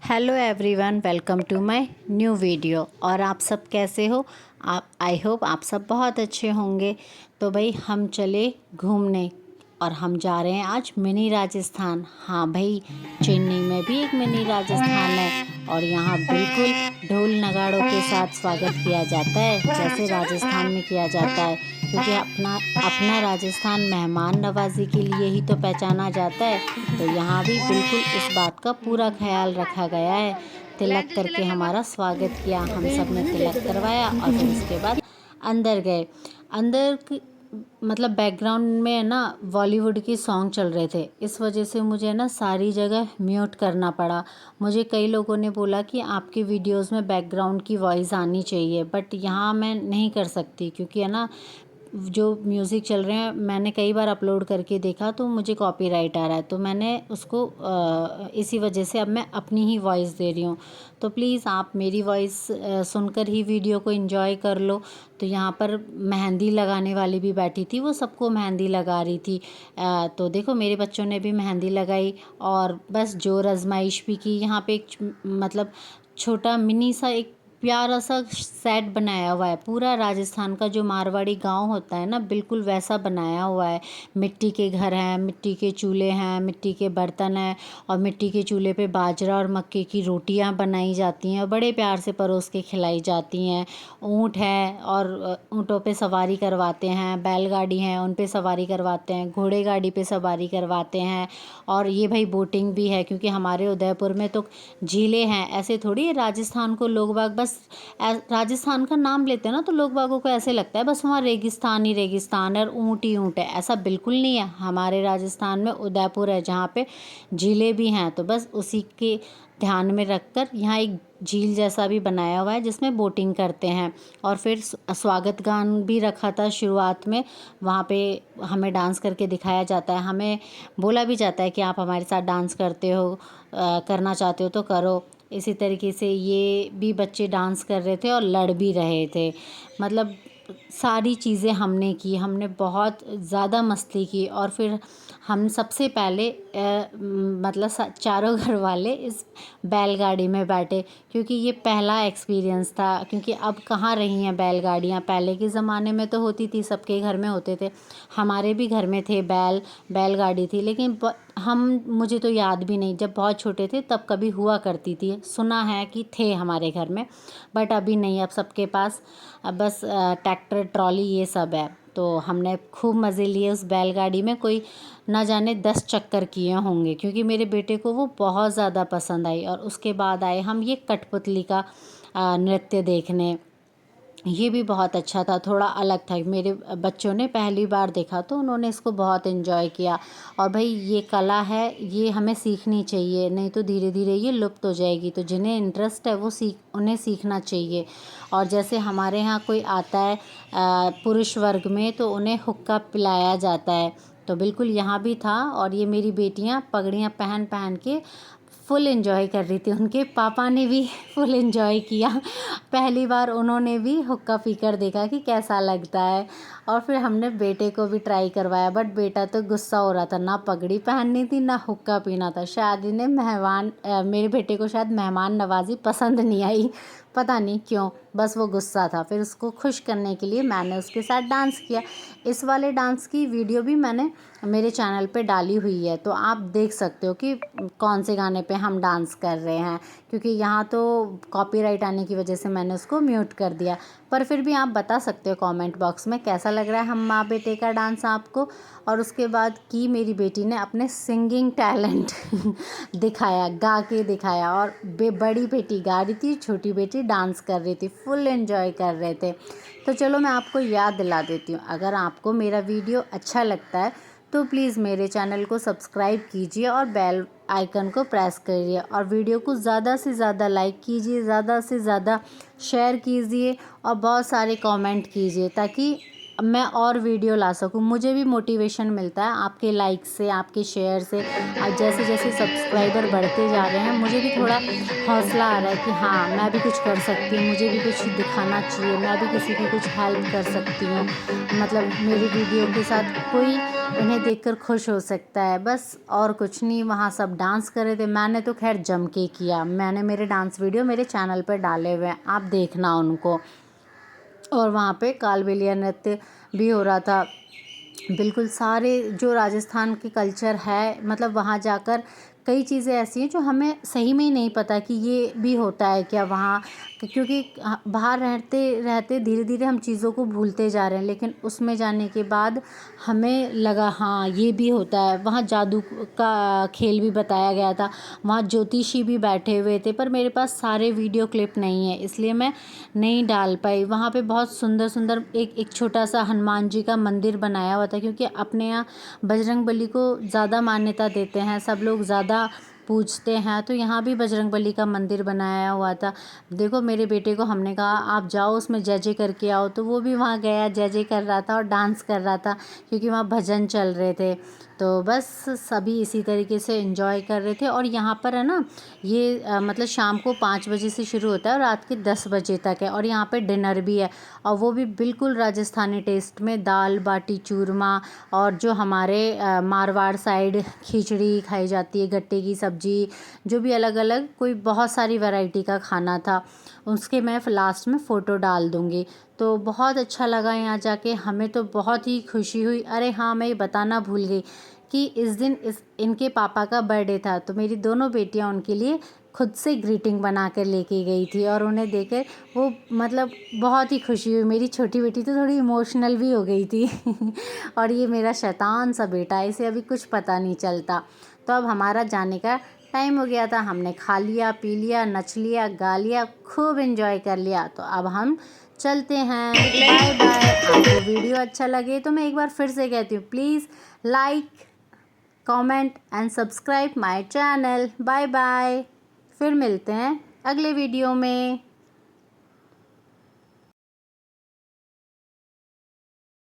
Hello everyone, welcome to my new video. और आप सब कैसे हो? आप आई होप आप सब बहुत अच्छे होंगे। तो भाई हम चले घूमने और हम जा रहे हैं आज मिनी राजस्थान। हाँ भाई, चेन्नई में भी एक मिनी राजस्थान है और यहाँ बिल्कुल ढोल नगाड़ों के साथ स्वागत किया जाता है जैसे राजस्थान में किया जाता है, क्योंकि अपना अपना राजस्थान मेहमान नवाजी के लिए ही तो पहचाना जाता है। तो यहाँ भी बिल्कुल इस बात का पूरा ख्याल रखा गया है। तिलक करके हमारा स्वागत किया, हम सब ने तिलक करवाया और फिर उसके बाद अंदर गए। मतलब बैकग्राउंड में है ना बॉलीवुड की सॉन्ग चल रहे थे, इस वजह से मुझे ना सारी जगह म्यूट करना पड़ा। मुझे कई लोगों ने बोला कि आपके वीडियोस में बैकग्राउंड की वॉइस आनी चाहिए, बट यहाँ मैं नहीं कर सकती क्योंकि है ना जो म्यूज़िक चल रहे हैं मैंने कई बार अपलोड करके देखा तो मुझे कॉपीराइट आ रहा है, तो मैंने उसको इसी वजह से अब मैं अपनी ही वॉइस दे रही हूँ। तो प्लीज़ आप मेरी वॉइस सुनकर ही वीडियो को एंजॉय कर लो। तो यहाँ पर मेहंदी लगाने वाली भी बैठी थी, वो सबको मेहंदी लगा रही थी। तो देखो मेरे बच्चों ने भी मेहंदी लगाई और बस जोर आजमाइश भी की। यहाँ पे एक मतलब छोटा मिनी सा एक प्यारा सा सेट बनाया हुआ है। पूरा राजस्थान का जो मारवाड़ी गांव होता है ना, बिल्कुल वैसा बनाया हुआ है। मिट्टी के घर हैं, मिट्टी के चूल्हे हैं, मिट्टी के बर्तन हैं और मिट्टी के चूल्हे पे बाजरा और मक्के की रोटियां बनाई जाती हैं और बड़े प्यार से परोस के खिलाई जाती हैं। ऊँट है और ऊँटों पे सवारी करवाते हैं, बैलगाड़ी हैं उन पे सवारी करवाते हैं, घोड़े गाड़ी पे सवारी करवाते हैं। और ये भाई बोटिंग भी है, क्योंकि हमारे उदयपुर में तो झीलें हैं। ऐसे थोड़ी है राजस्थान को लोग बाग बस राजस्थान का नाम लेते हैं ना, तो लोग बागों को ऐसे लगता है बस वहाँ रेगिस्तान ही रेगिस्तान है और ऊँट ही ऊँट है। ऐसा बिल्कुल नहीं है। हमारे राजस्थान में उदयपुर है जहाँ पे झीलें भी हैं, तो बस उसी के ध्यान में रखकर यहाँ एक झील जैसा भी बनाया हुआ है जिसमें बोटिंग करते हैं। और फिर स्वागत गान भी रखा था शुरुआत में। वहाँ पे हमें डांस करके दिखाया जाता है, हमें बोला भी जाता है कि आप हमारे साथ डांस करते हो, करना चाहते हो तो करो। इसी तरीके से ये भी बच्चे डांस कर रहे थे और लड़ भी रहे थे। मतलब सारी चीज़ें हमने की, हमने बहुत ज़्यादा मस्ती की। और फिर हम सबसे पहले मतलब चारों घर वाले इस बैलगाड़ी में बैठे, क्योंकि ये पहला एक्सपीरियंस था। क्योंकि अब कहाँ रही हैं बैलगाड़ियाँ, पहले के ज़माने में तो होती थी, सबके घर में होते थे। हमारे भी घर में थे बैलगाड़ी थी, लेकिन मुझे तो याद भी नहीं, जब बहुत छोटे थे तब कभी हुआ करती थी, सुना है कि थे हमारे घर में, बट अभी नहीं। अब सबके पास अब बस ट्रैक्टर ट्रॉली ये सब है। तो हमने खूब मज़े लिए उस बैलगाड़ी में, कोई ना जाने 10 चक्कर किए होंगे, क्योंकि मेरे बेटे को वो बहुत ज़्यादा पसंद आई। और उसके बाद आए हम ये कठपुतली का नृत्य देखने। ये भी बहुत अच्छा था, थोड़ा अलग था। मेरे बच्चों ने पहली बार देखा तो उन्होंने इसको बहुत एंजॉय किया। और भाई ये कला है, ये हमें सीखनी चाहिए, नहीं तो धीरे धीरे ये लुप्त हो जाएगी। तो जिन्हें इंटरेस्ट है वो उन्हें सीखना चाहिए। और जैसे हमारे यहाँ कोई आता है पुरुष वर्ग में, तो उन्हें हुक्का पिलाया जाता है। तो बिल्कुल यहाँ भी था। और ये मेरी बेटियाँ पगड़ियाँ पहन पहन के फुल एंजॉय कर रही थी। उनके पापा ने भी फुल एंजॉय किया। पहली बार उन्होंने भी हुक्का पीकर देखा कि कैसा लगता है। और फिर हमने बेटे को भी ट्राई करवाया, बट बेटा तो गुस्सा हो रहा था, ना पगड़ी पहननी थी ना हुक्का पीना था। शायद इन्हें मेरे बेटे को शायद मेहमान नवाजी पसंद नहीं आई, पता नहीं क्यों, बस वो गुस्सा था। फिर उसको खुश करने के लिए मैंने उसके साथ डांस किया। इस वाले डांस की वीडियो भी मैंने मेरे चैनल पे डाली हुई है, तो आप देख सकते हो कि कौन से गाने पे हम डांस कर रहे हैं। क्योंकि यहाँ तो कॉपीराइट आने की वजह से मैंने उसको म्यूट कर दिया। पर फिर भी आप बता सकते हो कमेंट बॉक्स में कैसा लग रहा है हम माँ बेटे का डांस आपको। और उसके बाद की मेरी बेटी ने अपने सिंगिंग टैलेंट दिखाया, गा के दिखाया। और बड़ी बेटी गा रही थी, छोटी बेटी डांस कर रही थी, फुल एंजॉय कर रहे थे। तो चलो मैं आपको याद दिला देती हूँ, अगर आपको मेरा वीडियो अच्छा लगता है तो प्लीज़ मेरे चैनल को सब्सक्राइब कीजिए और बेल आइकन को प्रेस करिए। और वीडियो को ज़्यादा से ज़्यादा लाइक कीजिए, ज़्यादा से ज़्यादा शेयर कीजिए और बहुत सारे कमेंट कीजिए, ताकि मैं और वीडियो ला सकूं। मुझे भी मोटिवेशन मिलता है आपके लाइक से, आपके शेयर से। और जैसे जैसे सब्सक्राइबर बढ़ते जा रहे हैं, मुझे भी थोड़ा हौसला आ रहा है कि हाँ मैं भी कुछ कर सकती हूँ, मुझे भी कुछ दिखाना चाहिए, मैं भी किसी की कुछ हेल्प कर सकती हूँ। मतलब मेरी वीडियो के साथ कोई इन्हें देखकर खुश हो सकता है, बस और कुछ नहीं। वहाँ सब डांस कर रहे थे, मैंने तो खैर जम के किया। मैंने मेरे डांस वीडियो मेरे चैनल पर डाले हुए हैं, आप देखना उनको। और वहाँ पे कालबेलिया नृत्य भी हो रहा था। बिल्कुल सारे जो राजस्थान की कल्चर है, मतलब वहाँ जाकर कई चीज़ें ऐसी हैं जो हमें सही में ही नहीं पता कि ये भी होता है क्या वहाँ, क्योंकि बाहर रहते रहते धीरे धीरे हम चीज़ों को भूलते जा रहे हैं। लेकिन उसमें जाने के बाद हमें लगा हाँ ये भी होता है। वहाँ जादू का खेल भी बताया गया था, वहाँ ज्योतिषी भी बैठे हुए थे, पर मेरे पास सारे वीडियो क्लिप नहीं है इसलिए मैं नहीं डाल पाई। वहाँ पे बहुत सुंदर सुंदर एक छोटा सा हनुमान जी का मंदिर बनाया हुआ था, क्योंकि अपने यहाँ बजरंगबली को ज़्यादा मान्यता देते हैं, सब लोग ज़्यादा पूजते हैं, तो यहाँ भी बजरंगबली का मंदिर बनाया हुआ था। देखो मेरे बेटे को हमने कहा आप जाओ उसमें जय जय करके आओ, तो वो भी वहाँ गया, जय जय कर रहा था और डांस कर रहा था, क्योंकि वहाँ भजन चल रहे थे। तो बस सभी इसी तरीके से एंजॉय कर रहे थे। और यहाँ पर है ना ये मतलब शाम को 5 बजे से शुरू होता है और रात के 10 बजे तक है। और यहाँ पे डिनर भी है, और वो भी बिल्कुल राजस्थानी टेस्ट में, दाल बाटी चूरमा, और जो हमारे मारवाड़ साइड खिचड़ी खाई जाती है, गट्टे की सब्जी, जो भी अलग अलग कोई बहुत सारी वैरायटी का खाना था। उसके मैं लास्ट में फ़ोटो डाल दूँगी। तो बहुत अच्छा लगा यहाँ जाके, हमें तो बहुत ही खुशी हुई। अरे हाँ, मैं ये बताना भूल गई कि इस दिन इनके पापा का बर्थडे था, तो मेरी दोनों बेटियाँ उनके लिए खुद से ग्रीटिंग बना कर लेके गई थी, और उन्हें देकर वो मतलब बहुत ही खुशी हुई। मेरी छोटी बेटी तो थोड़ी इमोशनल भी हो गई थी और ये मेरा शैतान सा बेटा है, इसे अभी कुछ पता नहीं चलता। तो अब हमारा जाने का टाइम हो गया था, हमने खा लिया, पी लिया, नच लिया, गा लिया, खूब एंजॉय कर लिया। तो अब हम चलते हैं, बाय बाय। आपको वीडियो अच्छा लगे तो मैं एक बार फिर से कहती हूँ, please like, comment and subscribe my channel. Bye bye, फिर मिलते हैं अगले वीडियो में।